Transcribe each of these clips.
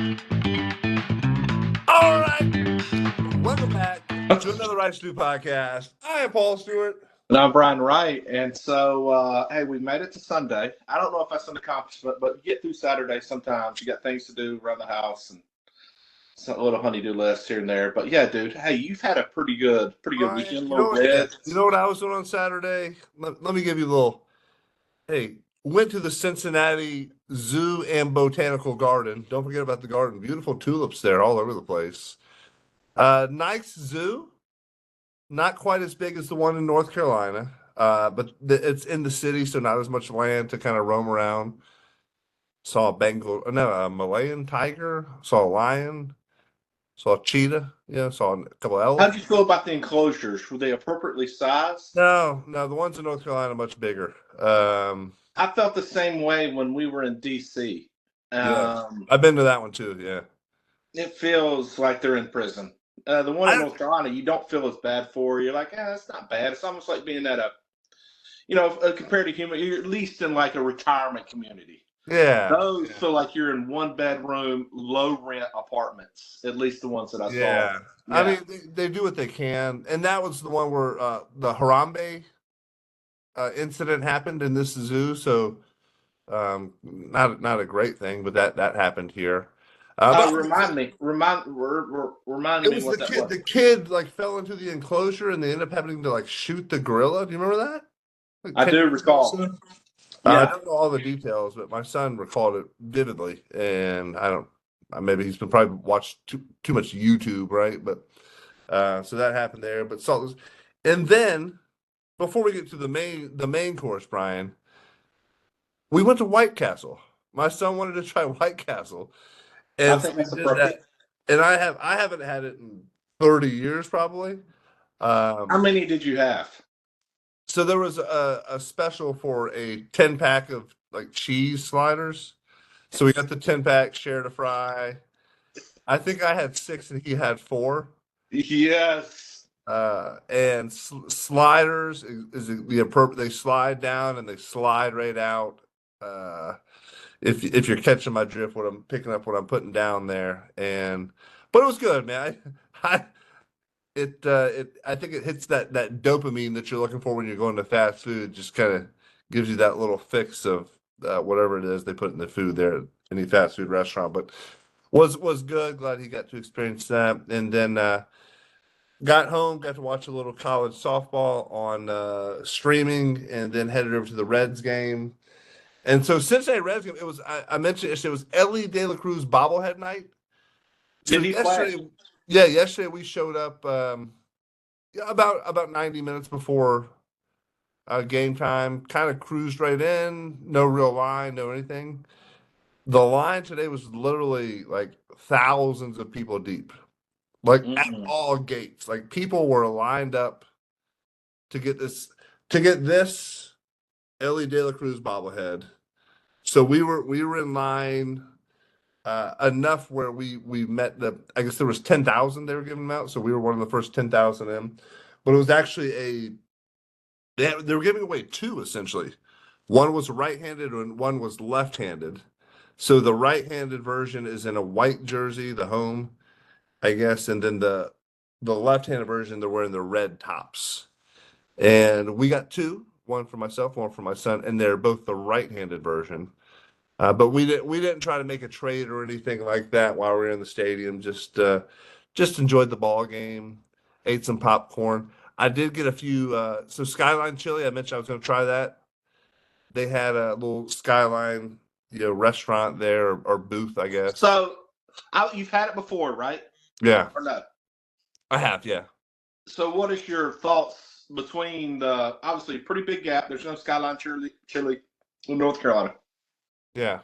All right. Welcome back to another Wright Stew podcast. I am Paul Stewart. And I'm Brian Wright. And so, hey, we made it to Sunday. I don't know if that's an accomplishment, but you get through Saturday sometimes. You got things to do around the house and some little honey-do list here and there. But yeah, dude, hey, you've had a pretty good weekend, a little bit. You know what I was doing on Saturday? Let me give you a little. Hey, went to the Cincinnati Zoo and Botanical Garden. Don't forget about the garden. Beautiful tulips there all over the place. Nice zoo. Not quite as big as the one in North Carolina, but it's in the city, so not as much land to kind of roam around. Saw a Malayan tiger. Saw a lion. Saw a cheetah. Yeah, saw a couple of How elephants. did you feel about the enclosures? Were they appropriately sized? No, the ones in North Carolina are much bigger. I felt the same way when we were in D.C. Yeah, I've been to that one too. Yeah, It feels like they're in prison. The one in North Carolina, you don't feel as bad for. You're like, it's not bad. It's almost like being at compared to human, you're at least in like a retirement community. yeah. Those feel like you're in one bedroom, low rent apartments. At least the ones that I saw. Yeah. I mean, they do what they can, and that was the one where the Harambe incident happened in this zoo. So, not a great thing, but that happened here. Remind me It what was that was. the kid like fell into the enclosure, and they ended up having to like shoot the gorilla. Do you remember that? Like I 10 do years ago or recall. so? Yeah. I don't know all the details, but my son recalled it vividly, and I don't. Maybe he's been probably watched too much YouTube, right? But so that happened there. But and then before we get to the main course, Brian, we went to White Castle. My son wanted to try White Castle, I and think so that's we did appropriate. that. And I haven't had it in 30 years probably. How many did you have? So there was a special for a 10-pack of like cheese sliders. So we got the 10-pack, shared a fry. I think I had 6 and he had 4. Yes. And sliders is the appropriate. They slide down and they slide right out. If you're catching my drift, what I'm picking up, what I'm putting down there, but it was good, man. I think it hits that dopamine that you're looking for when you're going to fast food. Just kind of gives you that little fix of whatever it is they put in the food there at any fast food restaurant. But was good. Glad he got to experience that, and then got home, got to watch a little college softball on streaming, and then headed over to the Reds game. And so Cincinnati Reds game, it was I mentioned it was Elly De La Cruz bobblehead night. So Did he play? yesterday we showed up about 90 minutes before game time, kind of cruised right in, no real line, no anything. The line today was literally like thousands of people deep, like at all gates. Like people were lined up to get this Elly De La Cruz bobblehead. So we were in line enough where we met I guess there was 10,000 they were giving them out. So we were one of the first 10,000 in, but it was actually they were giving away 2 essentially. One was right-handed and one was left-handed. So the right-handed version is in a white jersey, the home, I guess, and then the left-handed version they're wearing the red tops. And we got 2, one for myself, one for my son, and they're both the right-handed version. But we didn't try to make a trade or anything like that while we were in the stadium. Just enjoyed the ball game, ate some popcorn. I did get a few. So Skyline Chili, I mentioned I was going to try that. They had a little Skyline, restaurant there or booth, I guess. So, you've had it before, right? Yeah, Or no? I have. Yeah. So, what is your thoughts between the obviously pretty big gap? There's no Skyline Chili in North Carolina. Yeah.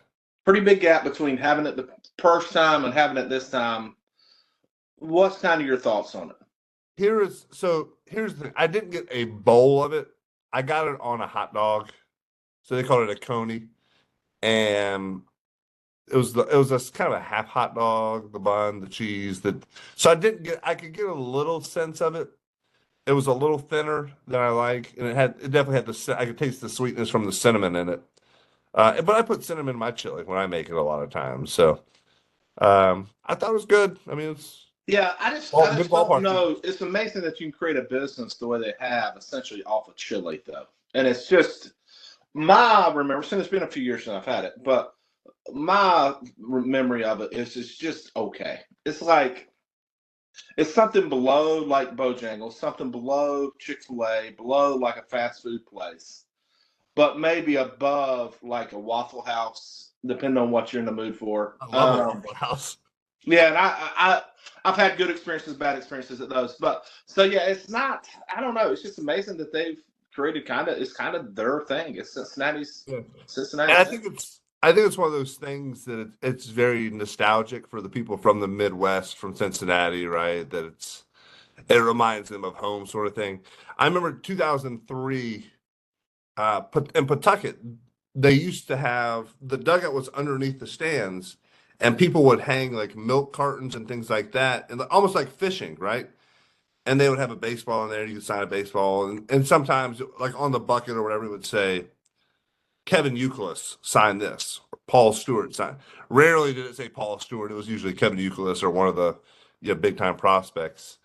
Pretty big gap between having it the first time and having it this time. What's kind of your thoughts on it? Here's the thing. I didn't get a bowl of it. I got it on a hot dog. So they called it a coney. And it was a kind of a half hot dog, the bun, the cheese. So I could get a little sense of it. It was a little thinner than I like, and it definitely had I could taste the sweetness from the cinnamon in it. But I put cinnamon in my chili when I make it a lot of times. So I thought it was good. I mean, it's Yeah, I good just don't ballpark. know. It's amazing that you can create a business the way they have, essentially off of chili, though. And it's just my remember. Since it's been a few years since I've had it, but my memory of it is it's just okay. It's like it's something below like Bojangles, something below Chick-fil-A, below like a fast food place, but maybe above like a Waffle House, depending on what you're in the mood for. I love a Waffle House. Yeah, and I've had good experiences, bad experiences at those. But so yeah, it's not. I don't know. It's just amazing that they've created it's kind of their thing. It's Yeah. And Cincinnati's thing. I think it's one of those things that it's very nostalgic for the people from the Midwest, from Cincinnati, right? That it reminds them of home, sort of thing. I remember 2003, in Pawtucket, they used to have the dugout was underneath the stands, and people would hang like milk cartons and things like that, and almost like fishing, right? And they would have a baseball in there. You could sign a baseball, and sometimes like on the bucket or whatever, it would say Kevin Youkilis signed this, or Paul Stewart signed. Rarely did it say Paul Stewart. It was usually Kevin Youkilis or one of the big time prospects.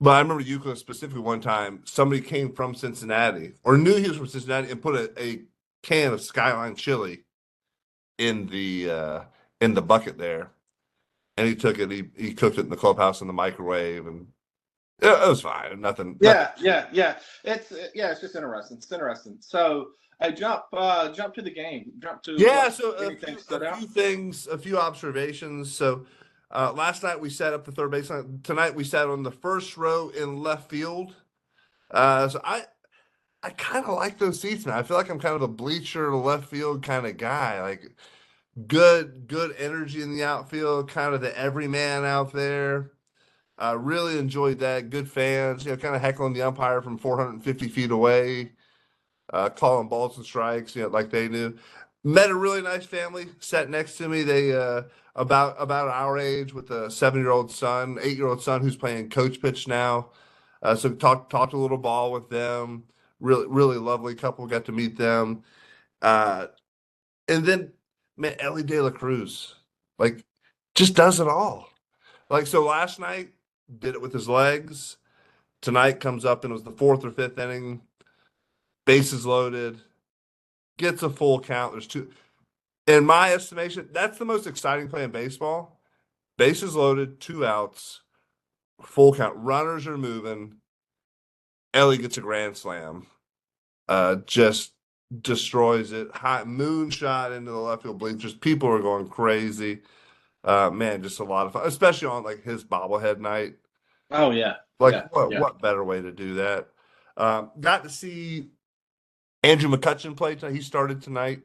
But I remember Euclid specifically one time, somebody came from Cincinnati or knew he was from Cincinnati and put a can of Skyline Chili in the bucket there. And he took it, he cooked it in the clubhouse in the microwave, and it was fine. Nothing. Yeah. It's just interesting. It's interesting. So I jump to the game. Jump to Yeah, what so anything stood a out. few things, a few observations. So last night we sat up the third baseline. Tonight we sat on the first row in left field. So I kind of like those seats, man. I feel like I'm kind of a bleacher left field kind of guy. Like good energy in the outfield, kind of the everyman out there. Really enjoyed that. Good fans, kind of heckling the umpire from 450 feet away, calling balls and strikes, like they knew. Met a really nice family, sat next to me. They about our age with a 7-year-old son, 8-year-old son who's playing coach pitch now. So talked a little ball with them. Really lovely couple. Got to meet them. Uh, and then man, Elly De La Cruz, like, just does it all. Like, so last night did it with his legs. Tonight comes up and it was the fourth or fifth inning. Bases loaded, gets a full count. There's two. In my estimation, that's the most exciting play in baseball. Bases loaded, 2 outs, full count. Runners are moving. Elly gets a grand slam. Just destroys it. High moonshot into the left field bleachers. People are going crazy. Man, just a lot of fun, especially on like his bobblehead night. Oh yeah, Like yeah, what yeah. what better way to do that? Got to see Andrew McCutchen play tonight. He started tonight,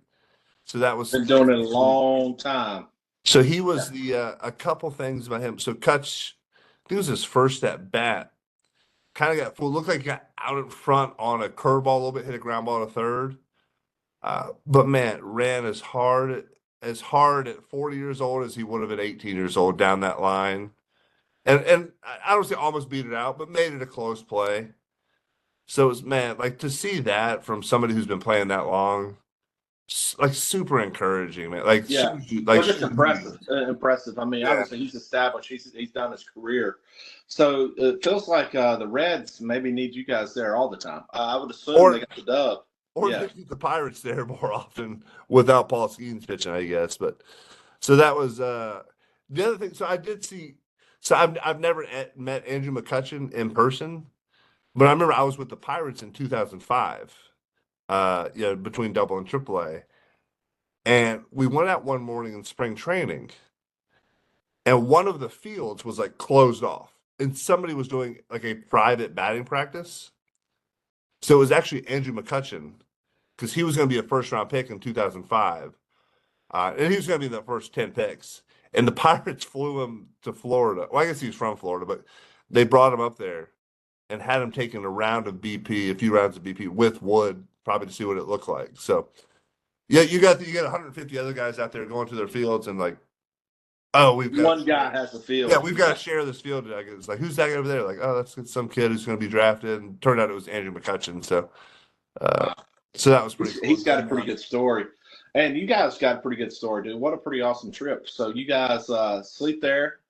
so that was Been doing it a long time. so he was Yeah. the a couple things about him. So Kutch, I think it was his first at bat. Kind of got full. Looked like he got out in front on a curveball a little bit, hit a ground ball to third. But man, ran as hard at 40 years old as he would have at 18 years old down that line. And I don't say almost beat it out, but made it a close play. So it was, man, like to see that from somebody who's been playing that long, like super encouraging, man. Like Yeah. shows you, Well, like just shows you- impressive. Impressive. I mean, yeah. obviously he's established. He's done his career. So it feels like the Reds maybe need you guys there all the time. I would assume they Or got the dub. or Yeah. they keep the Pirates there more often without Paul Skeens pitching, I guess. But so that was the other thing. So I did see. So I've never met Andrew McCutchen in person, but I remember I was with the Pirates in 2005. Between Double and Triple A, and we went out one morning in spring training, and one of the fields was like closed off, and somebody was doing like a private batting practice. So it was actually Andrew McCutchen because he was going to be a first round pick in 2005. And he was going to be the first 10 picks. And the Pirates flew him to Florida. Well, I guess he's from Florida, but they brought him up there and had him taking a few rounds of BP with Wood, probably to see what it looked like. So, yeah, you got 150 other guys out there going to their fields and like, oh, we've got One guy has the field. yeah, we've got to share this field. Like, it's like, who's that guy over there? Like, oh, that's some kid who's going to be drafted. And turned out it was Andrew McCutchen. So, uh, Wow. so that was pretty cool. He's got a pretty good story. And you guys got a pretty good story, dude. What a pretty awesome trip. So you guys sleep there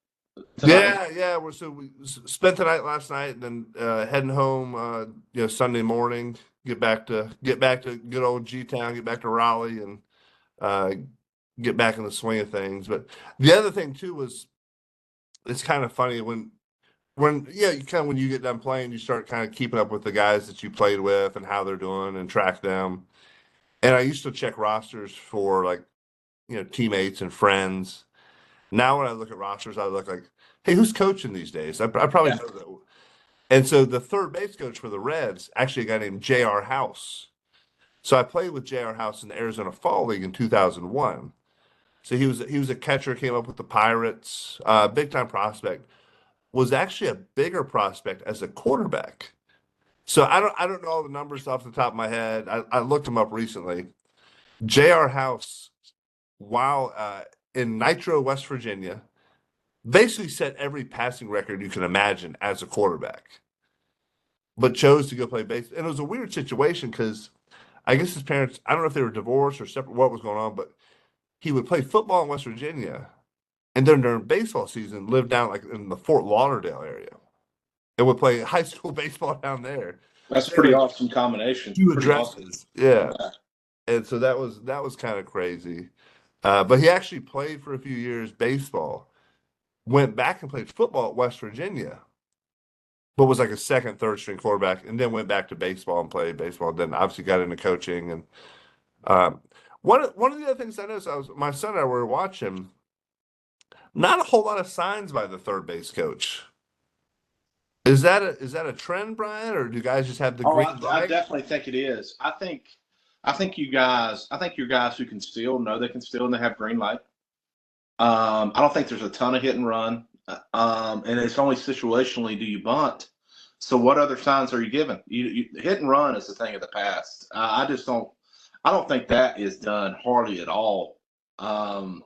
tonight? Yeah. We spent the night last night, and then heading home. Sunday morning. Get back to good old G Town. Get back to Raleigh, and uh, get back in the swing of things. But the other thing too was it's kind of funny when you get done playing, you start kind of keeping up with the guys that you played with and how they're doing and track them. And I used to check rosters for like teammates and friends. Now when I look at rosters, I look like, hey, who's coaching these days? I probably Yeah. know that. And so the third base coach for the Reds, actually a guy named J.R. House. So I played with J.R. House in the Arizona Fall League in 2001. So he was a catcher, came up with the Pirates, big time prospect. Was actually a bigger prospect as a quarterback. So I don't know all the numbers off the top of my head. I looked him up recently. J.R. House, while in Nitro, West Virginia, basically set every passing record you can imagine as a quarterback, but chose to go play baseball. And it was a weird situation because I guess his parents, I don't know if they were divorced or separate, what was going on, but he would play football in West Virginia and then during baseball season lived down like in the Fort Lauderdale area and would play high school baseball down there. That's a So they had pretty like awesome combination. two Pretty awesome. addresses. Yeah. Yeah. And so that was kind of crazy. But he actually played for a few years baseball, went back and played football at West Virginia, but was like a second, third string quarterback, and then went back to baseball and played baseball. Then obviously got into coaching. And um, one of the other things I noticed, my son and I were watching, not a whole lot of signs by the third base coach. Is that a trend, Brian, or do guys just have the Oh, green I light? definitely think it is. I think your guys who can steal know they can steal and they have green light. I don't think there's a ton of hit and run, and it's only situationally do you bunt. So what other signs are you giving? Hit and run is a thing of the past. I just don't. I don't think that is done hardly at all. Um,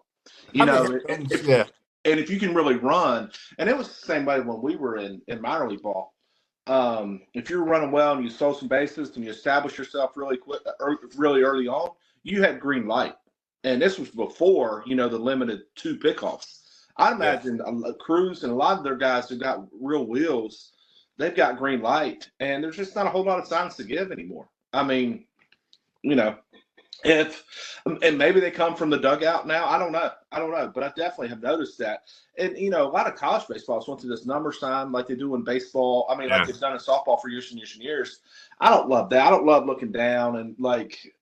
you How many know, hit runs? if Yeah, and if you can really run, and it was the same way when we were in minor league ball. If you're running well and you stole some bases and you establish yourself really quick, really early on, you had green light. And this was before the limited two pickoffs. I yeah. imagine Cruz and a lot of their guys who got real wheels, they've got green light, and there's just not a whole lot of signs to give anymore. I mean, you know, if and maybe they come from the dugout now. I don't know. But I definitely have noticed that. And a lot of college baseballs went through this number sign like they do in baseball. I mean, like Yeah. they've done in softball for years and years and years. I don't love that. I don't love looking down and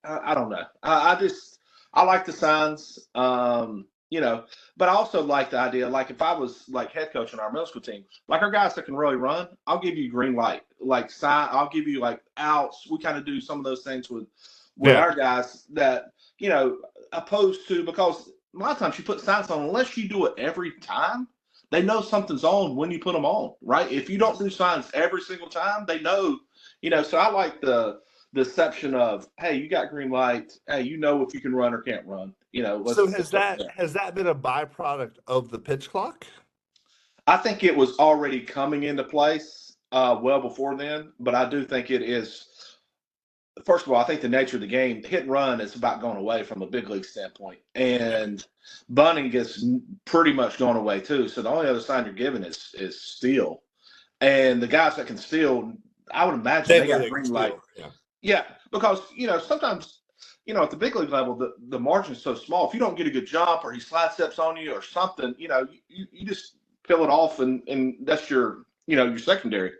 I don't know. I like the signs. But I also like the idea. Like if I was like head coach on our middle school team, like our guys that can really run, I'll give you green light. Like sign, I'll give you like outs. We kind of do some of those things with Yeah. our guys that opposed to, because a lot of times you put signs on unless you do it every time, they know something's on when you put them on, right? If you don't do signs every single time, they know. So I like the deception of, hey, you got green light, hey, if you can run or can't run. So Let's has go from that there. has that been a byproduct of the pitch clock? I think it was already coming into place well before then, but I do think it is. First of all, I think the nature of the game, hit and run, is about going away from a big league standpoint, and bunting gets pretty much going away too. So the only other sign you're giving is steal, and the guys that can steal, I would imagine They they know got they can green light. steal. Yeah. Yeah, because sometimes at the big league level, the margin's so small. If you don't get a good jump or he slide steps on you or something, you just peel it off, and that's your secondary.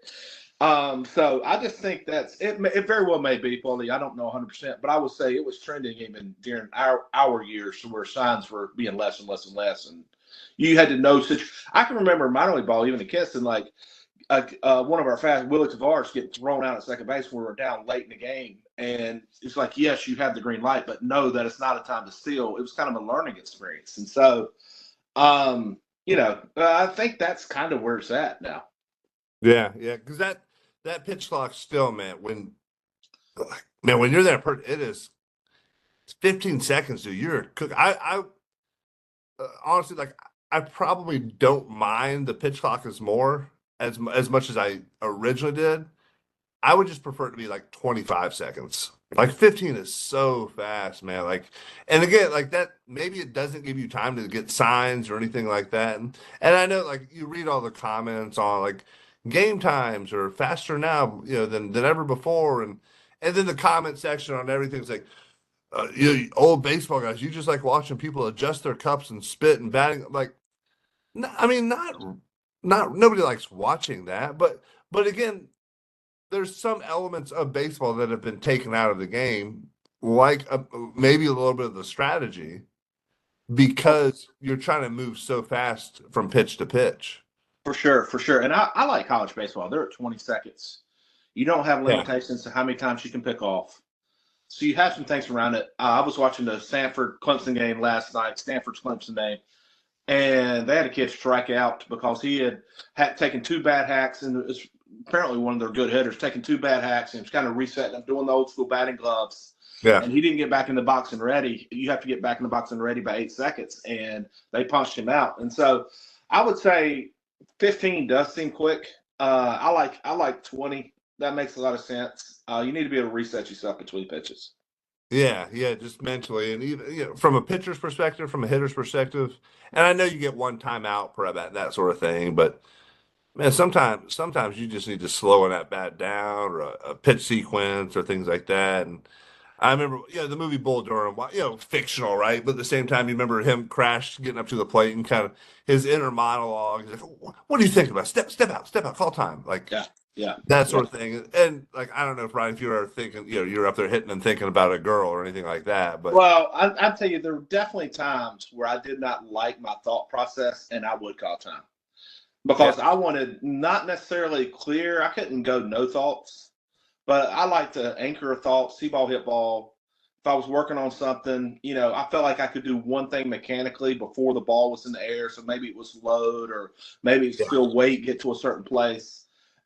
So I just think that's it. It very well may be, Paulie. I don't know 100%, but I would say it was trending even during our years where signs were being less and less and less, and you had to know such. I can remember minor league ball, even a kiss, and like one of our fast Willie Tavares getting thrown out at second base when we were down late in the game, and it's like, yes, you have the green light, but know that it's not a time to steal. It was kind of a learning experience, and so I think that's kind of where it's at now. Yeah. Because that pitch clock still, man, when you're there, it's 15 seconds, dude. You're a cook. Honestly, like I probably don't mind the pitch clock as much as I originally did. I would just prefer it to be like 25 seconds. Like 15 is so fast, man. Like, and again, like that, maybe it doesn't give you time to get signs or anything like that. And I know, like, you read all the comments on like game times or faster now, than ever before. And then the comment section on everything's like, old baseball guys, you just like watching people adjust their cups and spit and batting. Like, no, I mean, not nobody likes watching that, but again, there's some elements of baseball that have been taken out of the game, like maybe a little bit of the strategy, because you're trying to move so fast from pitch to pitch. For sure, for sure. And I like college baseball. They're at 20 seconds. You don't have Yeah. limitations to how many times you can pick off. So you have some things around it. I was watching the Stanford Clemson game last night, Stanford's Clemson game, and they had a kid strike out because he had taken two bad hacks, and it's apparently one of their good hitters, taking two bad hacks and was kind of resetting them, doing the old school batting gloves. Yeah. And he didn't get back in the box and ready. You have to get back in the box and ready by 8 seconds, and they punched him out. And so I would say 15 does seem quick. I like 20. That makes a lot of sense. You need to be able to reset yourself between pitches. Yeah, yeah, just mentally, and even from a pitcher's perspective, from a hitter's perspective, and I know you get one timeout per at bat, that sort of thing, but man, sometimes you just need to slow an at bat down or a pitch sequence or things like that. And I remember, the movie Bull Durham, fictional, right? But at the same time, you remember him crash getting up to the plate and kind of his inner monologue. He's like, "What do you think about step out, call time?" Like Yeah, yeah, that yeah. sort of thing. And like, I don't know, Brian, if you were thinking, you're up there hitting and thinking about a girl or anything like that. But Well, I'll tell you, there were definitely times where I did not like my thought process, and I would call time yeah, because I wanted not necessarily clear. I couldn't go no thoughts, but I like to anchor a thought, see ball, hit ball. If I was working on something, I felt like I could do one thing mechanically before the ball was in the air. So maybe it was load or maybe it's yeah, feel weight, get to a certain place.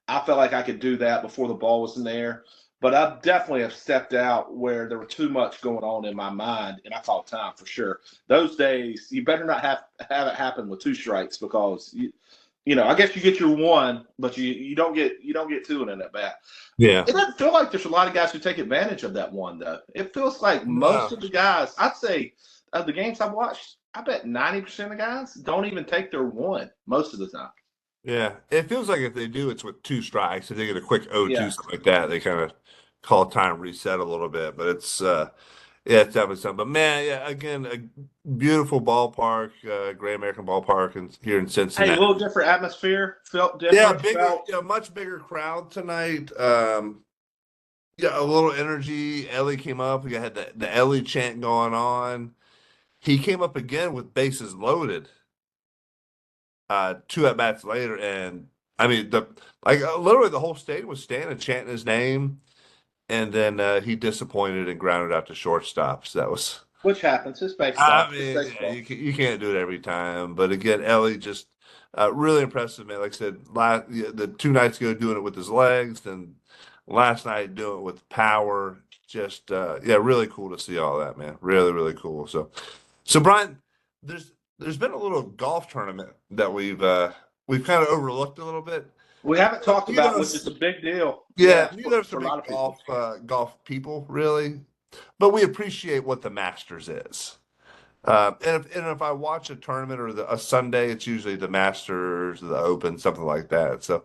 I felt like I could do that before the ball was in the air. But I definitely have stepped out where there was too much going on in my mind, and I called time for sure. Those days, you better not have it happen with two strikes because I guess you get your one, but you don't get two in that bat. yeah. It doesn't feel like there's a lot of guys who take advantage of that one, though. It feels like most No. of the guys, I'd say, of the games I've watched, I bet 90% of guys don't even take their one most of the time. Yeah, it feels like if they do, it's with two strikes. If they get a quick 0-2, Yeah. something like that, they kind of call time reset a little bit. But yeah, it's definitely something. But man, yeah, again, a beautiful ballpark, Great American Ballpark, here in Hey, a Cincinnati. little different atmosphere, felt Yeah, different, felt much bigger crowd tonight. Yeah, a little energy. Elly came up. We had the Elly chant going on. He came up again with bases loaded. Two at bats later, and I mean literally the whole stadium was standing chanting his name, and then he disappointed and grounded out to shortstop. So that was, which happens. It's I baseball. It's mean, yeah, baseball. you can't do it every time. But again, Elly just really impressive, man. Like I said, the 2 nights ago doing it with his legs, then last night doing it with power. Just yeah, really cool to see all that, man. Really, really cool. So Brian, there's there's been a little golf tournament that we've kind of overlooked a little bit. We haven't talked Neither about, of which is us, a big deal. yeah, Yeah, neither of us are for a lot big of people. golf people, really, but we appreciate what the Masters is. And if I watch a tournament or a Sunday, it's usually the Masters, the Open, something like that. So,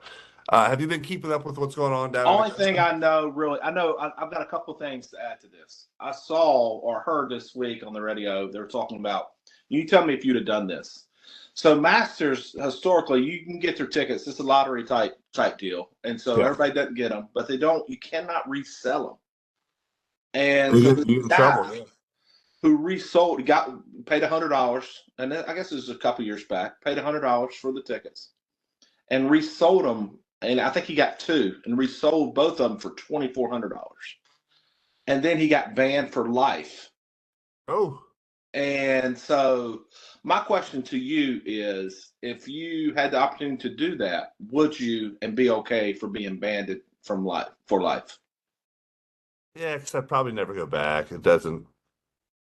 have you been keeping up with what's going on down in Only thing Augusta? I know, really, I've got a couple things to add to this. I saw or heard this week on the radio, they were talking about, you tell me if you'd have done this. So Masters, historically, you can get their tickets. It's a lottery type deal. And so Yeah, everybody doesn't get them, but you cannot resell them. And you so get, this you get in trouble. guy Yeah. who resold, paid $100, and then, I guess it was a couple years back, paid $100 for the tickets and resold them. And I think he got two and resold both of them for $2,400. And then he got banned for life. Oh, And so my question to you is, if you had the opportunity to do that, would you and be okay for being banned from life for life? yeah, because I probably never go back. It doesn't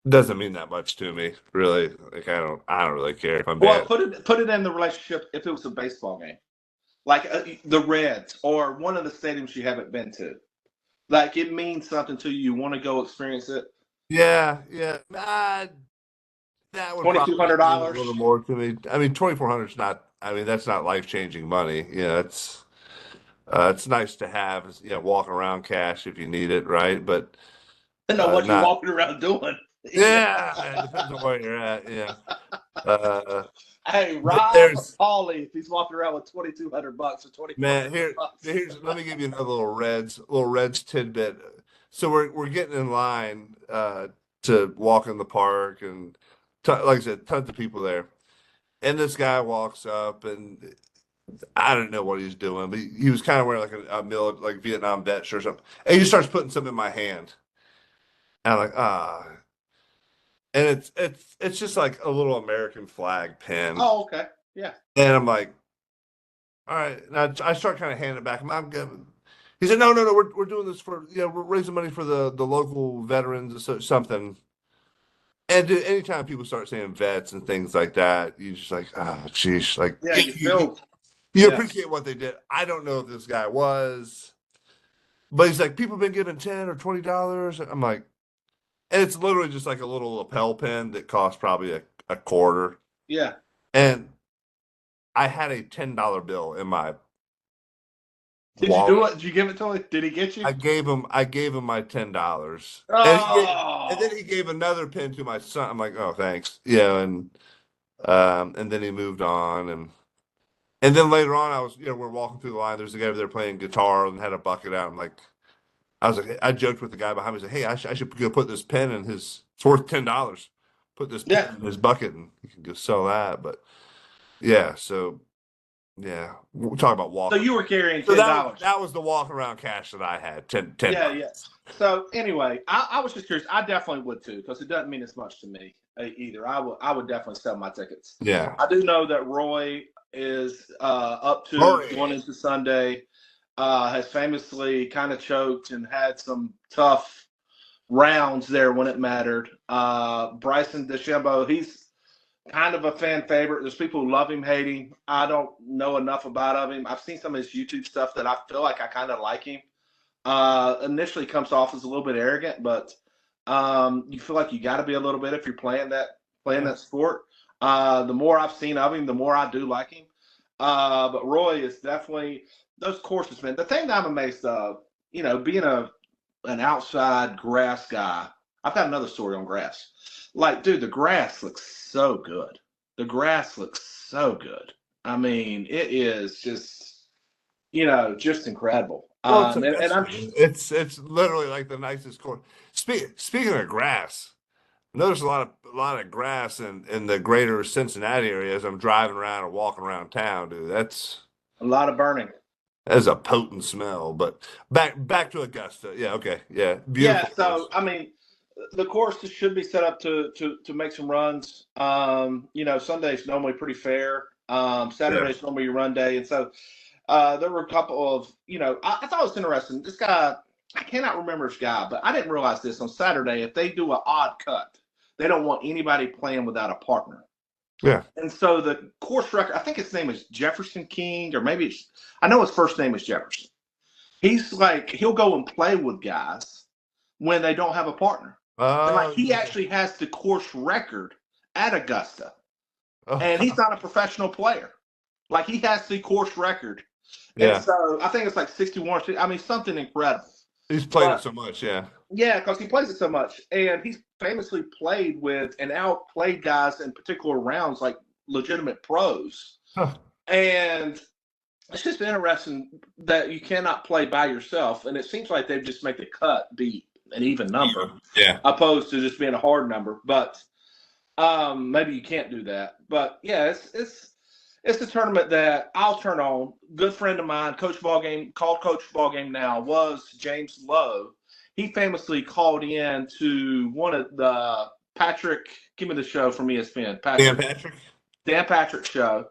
mean that much to me, really. Like I don't really care if I'm Well, bad. put it in the relationship if it was a baseball game. like the Reds or one of the stadiums you haven't been to. Like it means something to you. You want to go experience it. Yeah, yeah. That would $2,200 probably mean a little dollars. more to me. I mean, 2,400 is not. I mean, that's not life-changing money. It's nice to have. Walking around cash if you need it, right? But I know what you're not. walking around doing. Yeah, it depends on where you're at. Yeah. Hey, But Rob there's Paulie, if he's walking around with $2,200 or 2,400 Man, bucks. here's let me give you another little Reds tidbit. So we're getting in line to walk in the park, and like I said, tons of people there. And this guy walks up, and I don't know what he's doing, but he was kind of wearing like like Vietnam vet shirt or something. And he starts putting something in my hand. And I'm like, and it's just like a little American flag pin. Oh, okay. Yeah. And I'm like, all right. And I start kind of handing it back. I'm good. He said, no, we're doing this for, we're raising money for the local veterans or something. And anytime people start saying vets and things like that, you just like, geez, like, Yeah, you you, feel. you Yeah. appreciate what they did. I don't know if this guy was, but he's like, people have been giving $10 or $20. I'm like, and it's literally just like a little lapel pin that costs probably a quarter. Yeah. And I had a $10 bill in my Did you do it? Did you give it to him? Did he get you? I gave him my $10. Oh. And then he gave another pin to my son. I'm like, oh, thanks. Yeah, and then he moved on, and then later on I was, we're walking through the line. There's a guy over there playing guitar and had a bucket out. I joked with the guy behind me, said, hey, I should go put this pin in his, it's worth $10. Put this pin in his bucket and you can go sell that. But yeah, so yeah, we'll talk about walking. So you were carrying $10. So that was the walk around cash that I had. 10. Yeah, yeah. So anyway, I was just curious. I definitely would too, because it doesn't mean as much to me either. I would definitely sell my tickets. Yeah. I do know that Roy is up to going into Sunday. Has famously kind of choked and had some tough rounds there when it mattered. Bryson DeChambeau, he's kind of a fan favorite. There's people who love him, hate him. I don't know enough about him. I've seen some of his YouTube stuff that I feel like I kind of like him. Initially comes off as a little bit arrogant, but you feel like you got to be a little bit if you're playing that sport. The more I've seen of him, the more I do like him. But Roy is definitely those courses, man. The thing that I'm amazed of, being an outside grass guy. I've got another story on grass. Like, dude, the grass looks so good. The grass looks so good. I mean, it is just, just incredible. Well, it's literally like the nicest course. Speaking of grass, I noticed a lot of grass in the greater Cincinnati area as I'm driving around and walking around town, dude. That's a lot of burning. That's a potent smell. But back to Augusta. Yeah, okay. Yeah. Beautiful. Yeah, so I mean, the course should be set up to make some runs. Sunday's normally pretty fair. Saturday's normally your run day. And so there were a couple of, I thought it was interesting. This guy, I cannot remember this guy, but I didn't realize this on Saturday. If they do an odd cut, they don't want anybody playing without a partner. Yeah. And so the course record, I think his name is Jefferson King, or maybe I know his first name is Jefferson. He's like, he'll go and play with guys when they don't have a partner. And he actually has the course record at Augusta. And he's not a professional player. Like, he has the course record. Yeah. And so I think it's like 61. I mean, something incredible. He's played it so much, yeah. Yeah, because he plays it so much. And he's famously played with and outplayed guys in particular rounds, like legitimate pros. Huh. And it's just interesting that you cannot play by yourself. And it seems like they've just made the cut be an even number, opposed to just being a hard number. But maybe you can't do that. But yeah, it's a tournament that I'll turn on. Good friend of mine, Coach Ballgame now, was James Lowe. He famously called in to one of the Patrick, give me the show from ESPN. Dan Patrick show.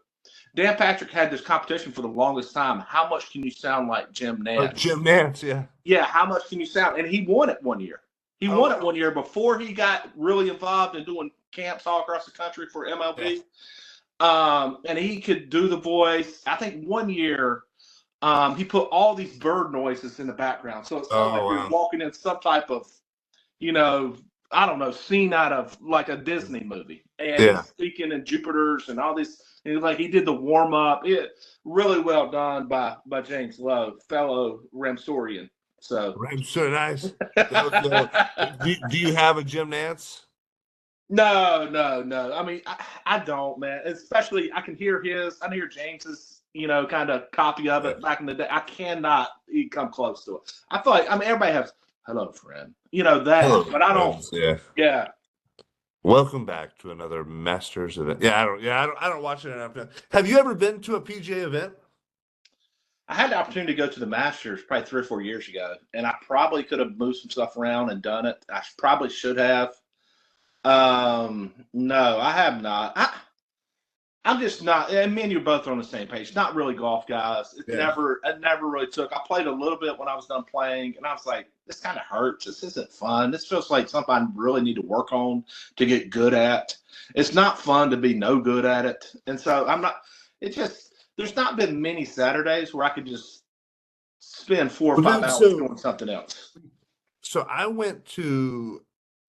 Dan Patrick had this competition for the longest time. How much can you sound like Jim Nantz? Jim Nantz, yeah. Yeah, how much can you sound? And he won it one year. He won it one year before he got really involved in doing camps all across the country for MLB. And he could do the voice. I think one year he put all these bird noises in the background. So it sounded like we were wow. walking in some type of, I don't know, scene out of like a Disney movie. And Yeah. he's speaking in Jupiter's and all this. And like he did the warm up. It really well done by James Lowe, fellow Ramsorian. So Right, so nice. That was do you have a Jim Nance? no, no, no. I mean, I don't, man. Especially I can hear I can hear James's, kind of copy of it back in the day. I cannot come close to it. I feel like, I mean, everybody has hello friend, that, Hello, but I don't. friends. Yeah. Yeah. Welcome back to another Masters event. I don't watch it enough. Have you ever been to a PGA event? I had the opportunity to go to the Masters probably 3 or 4 years ago, and I probably could have moved some stuff around and done it. I probably should have. No, I have not. I'm just not, and me and you both are on the same page. Not really golf guys. It never really took. I played a little bit when I was done playing, and I was like, this kind of hurts. This isn't fun. This feels like something I really need to work on to get good at. It's not fun to be no good at it. And so I'm not, there's not been many Saturdays where I could just spend 4 or 5 hours doing something else. So I went to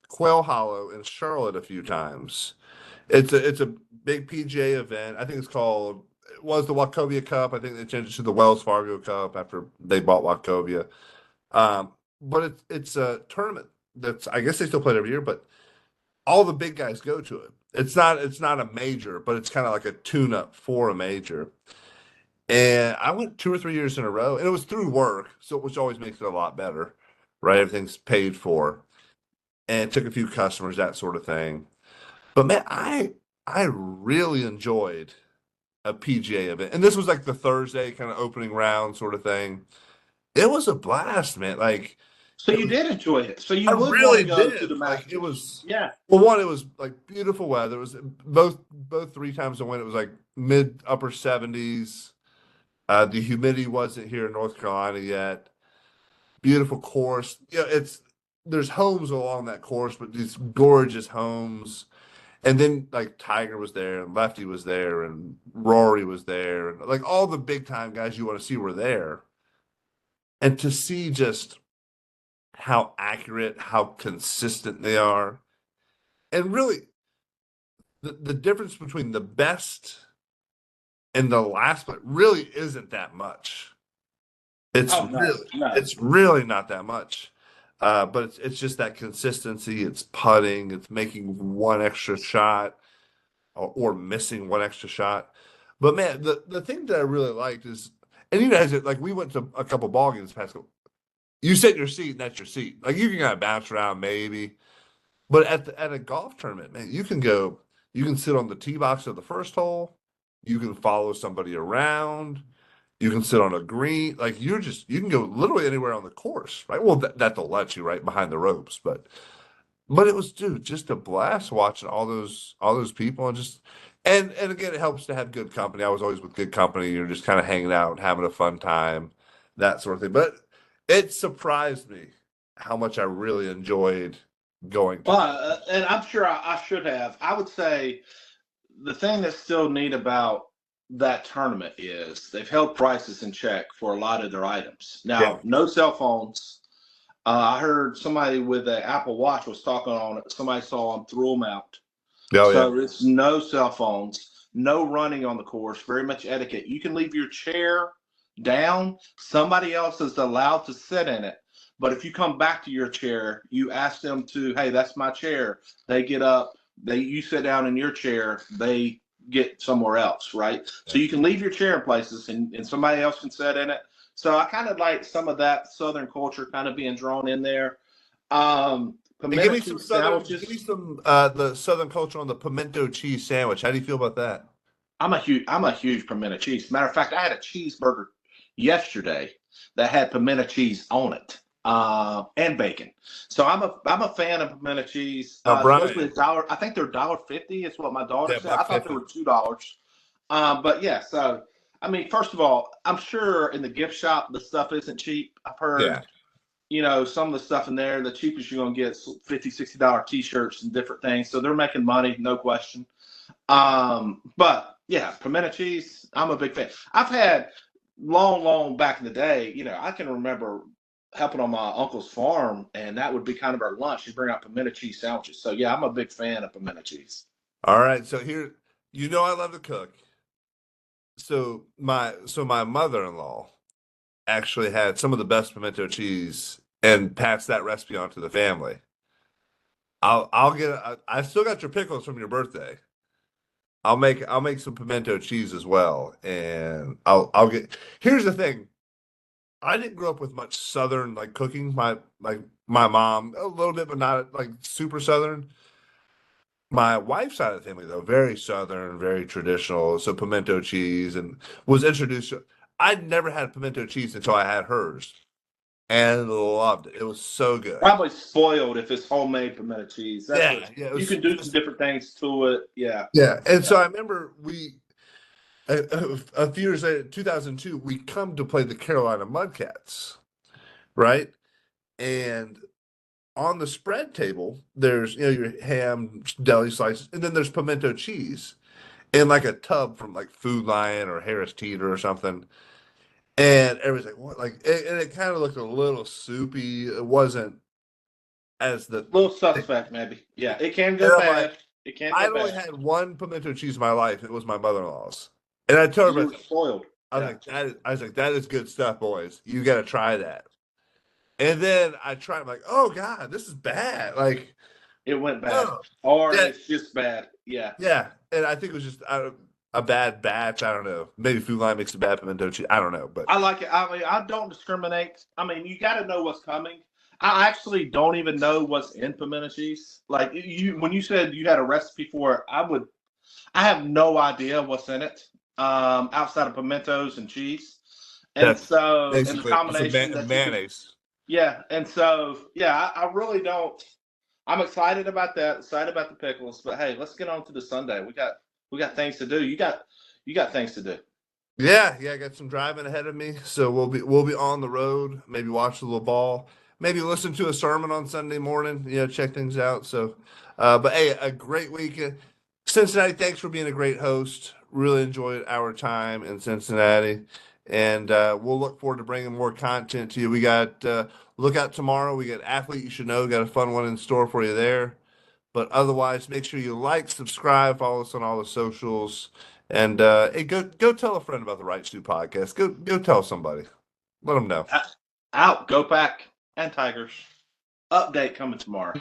Quail Hollow in Charlotte a few times. It's a big PGA event. I think it was the Wachovia Cup. I think they changed it to the Wells Fargo Cup after they bought Wachovia. But it's a tournament I guess they still play it every year, but all the big guys go to it. It's not a major, but it's kind of like a tune-up for a major. And I went 2 or 3 years in a row, and it was through work, which always makes it a lot better, right? Everything's paid for, and took a few customers, that sort of thing. But man, I really enjoyed a PGA event, and this was like the Thursday kind of opening round sort of thing. It was a blast, man. Like, so you did enjoy it. So you I would really want to go did. to the Masters. Like, it was, yeah. well, one, it was like beautiful weather. It was both 3 times I went. It was like mid upper 70s. The humidity wasn't here in North Carolina yet. Beautiful course. There's homes along that course, but these gorgeous homes. And then like Tiger was there, and Lefty was there, and Rory was there, and like all the big time guys you want to see were there. And to see just how accurate, how consistent they are, and really the difference between the best and the last, but really isn't that much. It's it's really not that much. But it's just that consistency. It's putting. It's making one extra shot, or missing one extra shot. But man, the thing that I really liked is, and you guys, like, we went to a couple ball games past couple. You sit in your seat, and that's your seat. Like, you can kind of bounce around maybe, but at a golf tournament, man, you can sit on the tee box of the first hole. You can follow somebody around. You can sit on a green. Like, you can go literally anywhere on the course, right? Well, that they'll let you, right, behind the ropes, but it was, dude, just a blast watching all those people, and again, it helps to have good company. I was always with good company. You're just kind of hanging out, having a fun time, that sort of thing. But it surprised me how much I really enjoyed going to. Well, and I'm sure I should have. I would say the thing that's still neat about that tournament is they've held prices in check for a lot of their items. Now, no cell phones. I heard somebody with an Apple Watch was talking on it. Somebody saw them, threw them out. It's no cell phones, no running on the course, very much etiquette. You can leave your chair down. Somebody else is allowed to sit in it. But if you come back to your chair, you ask them to, hey, that's my chair. They get up, you sit down in your chair, they get somewhere else, right? Yeah. So you can leave your chair in places and somebody else can sit in it. So I kind of like some of that Southern culture kind of being drawn in there. Give me some the Southern culture on the pimento cheese sandwich. How do you feel about that? I'm a huge pimento cheese. Matter of fact, I had a cheeseburger yesterday that had pimento cheese on it, and bacon. So I'm a fan of pimento cheese. Supposedly $1. I think they're $1.50 is what my daughter said. I thought they were $2. But yeah, so I mean, first of all, I'm sure in the gift shop the stuff isn't cheap. I've heard, some of the stuff in there, the cheapest you're gonna get is $50, $60 t-shirts and different things. So they're making money, no question. But Yeah, pimento cheese. I'm a big fan. I've had long back in the day. I can remember helping on my uncle's farm, and that would be kind of our lunch. He'd bring out pimento cheese sandwiches. So yeah, I'm a big fan of pimento cheese. All right, so here, I love to cook. So my mother-in-law actually had some of the best pimento cheese and passed that recipe on to the family. I still got your pickles from your birthday. I'll make some pimento cheese as well, and I'll get. Here's the thing. I didn't grow up with much Southern like cooking. My mom a little bit, but not like super Southern. My wife's side of the family though, very Southern, very traditional. So pimento cheese and was introduced. I'd never had pimento cheese until I had hers and loved it. It was so good. Probably spoiled if it's homemade pimento cheese. That's Yeah, what yeah. you can do some different things to it. Yeah. Yeah. And Yeah. so I remember a few years later, 2002, we come to play the Carolina Mudcats, right? And on the spread table, there's your ham, deli slices, and then there's pimento cheese in like a tub from like Food Lion or Harris Teeter or something. And everybody's like, "What?" And it kind of looked a little soupy. It wasn't as the. Little suspect, maybe. Yeah, it can And go I'm like, bad. It can I'd go only bad. had one pimento cheese in my life. It was my mother-in-law's, and I told You her, were spoiled. I was Yeah, like, that is good stuff, boys. You got to try that. And then I tried. I'm like, oh God, this is bad. Like, it went bad, oh, or yeah, it's just bad. Yeah. yeah. And I think it was just a bad batch. I don't know. Maybe Food Lion makes a bad pimento cheese. I don't know, but I like it. I mean, I don't discriminate. I mean, you got to know what's coming. I actually don't even know what's in pimento cheese. Like when you said you had a recipe for it, I have no idea what's in it outside of pimentos and cheese, and that's so and the basically it's a combination that you can. mayonnaise. Yeah, and so yeah, I really don't. I'm excited about that. Excited about the pickles, but hey, let's get on to the Sunday. We got things to do. You got things to do. Yeah, yeah, I got some driving ahead of me, so we'll be on the road. Maybe watch a little ball. Maybe listen to a sermon on Sunday morning. Check things out. So, but hey, a great weekend, Cincinnati. Thanks for being a great host. Really enjoyed our time in Cincinnati, and we'll look forward to bringing more content to you. We got look out tomorrow. We got athlete you should know. Got a fun one in store for you there. But otherwise, make sure you like, subscribe, follow us on all the socials, and hey, go tell a friend about the Wright Zoo podcast. Go tell somebody. Let them know. Out, go pack, and Tigers. Update coming tomorrow.